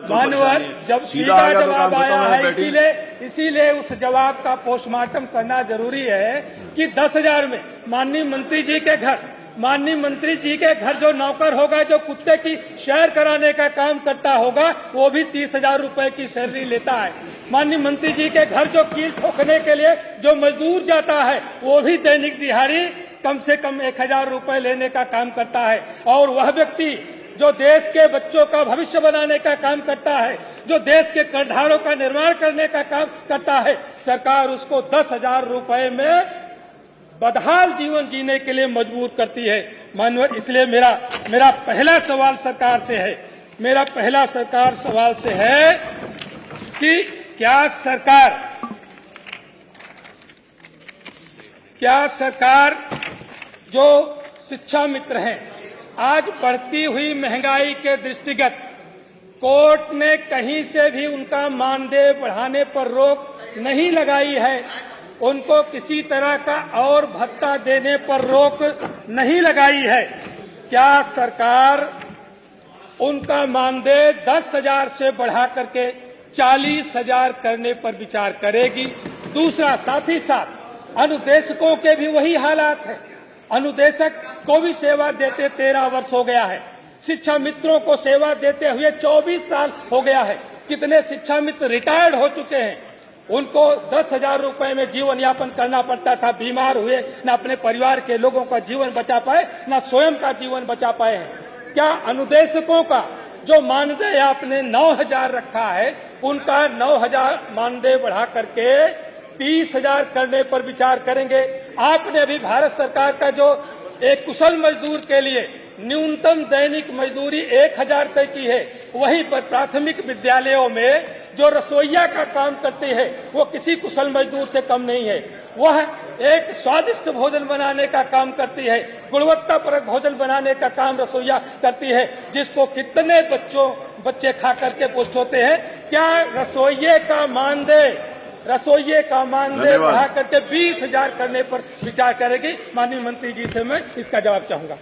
मानवर जब सीधा जवाब आया है, इसीलिए उस जवाब का पोस्टमार्टम करना जरूरी है कि 10,000 में माननीय मंत्री जी के घर जो नौकर होगा, जो कुत्ते की सैर कराने का काम करता होगा, वो भी 30,000 रुपए की सैलरी लेता है। माननीय मंत्री जी के घर जो कील ठोकने के लिए जो मजदूर जाता है, वो भी दैनिक दिहाड़ी कम से कम 1,000 रुपए लेने का काम करता है। और वह व्यक्ति जो देश के बच्चों का भविष्य बनाने का काम करता है, जो देश के करधारों का निर्माण करने का काम करता है, सरकार उसको 10,000 रुपए में बदहाल जीवन जीने के लिए मजबूर करती है। माननीय, इसलिए मेरा पहला सवाल सरकार से है कि क्या सरकार जो शिक्षा मित्र हैं, आज बढ़ती हुई महंगाई के दृष्टिगत कोर्ट ने कहीं से भी उनका मानदेय बढ़ाने पर रोक नहीं लगाई है, उनको किसी तरह का और भत्ता देने पर रोक नहीं लगाई है। क्या सरकार उनका मानदेय 10,000 से बढ़ा करके 40,000 करने पर विचार करेगी? दूसरा, साथ ही साथ अनुदेशकों के भी वही हालात है। अनुदेशक को भी सेवा देते 13 वर्ष हो गया है, शिक्षा मित्रों को सेवा देते हुए 24 साल हो गया है। कितने शिक्षा मित्र रिटायर्ड हो चुके हैं, उनको 10,000 रुपए में जीवन यापन करना पड़ता था, बीमार हुए, न अपने परिवार के लोगों का जीवन बचा पाए, न स्वयं का जीवन बचा पाए हैं। क्या अनुदेशकों का जो मानदेय आपने 9,000 रखा है, उनका 9,000 मानदेय बढ़ा करके 30,000 करने पर विचार करेंगे? आपने अभी भारत सरकार का जो एक कुशल मजदूर के लिए न्यूनतम दैनिक मजदूरी 1,000 रुपए की है, वहीं पर प्राथमिक विद्यालयों में जो रसोइया का काम करते हैं, वो किसी कुशल मजदूर से कम नहीं है। वह एक स्वादिष्ट भोजन बनाने का काम करती है, गुणवत्तापरक भोजन बनाने का काम रसोइया करती है, जिसको कितने बच्चे खा करके पुष्ट होते हैं। क्या रसोइये का मानदेय बढ़ा करके 20,000 करने पर विचार करेगी? माननीय मंत्री जी से मैं इसका जवाब चाहूंगा।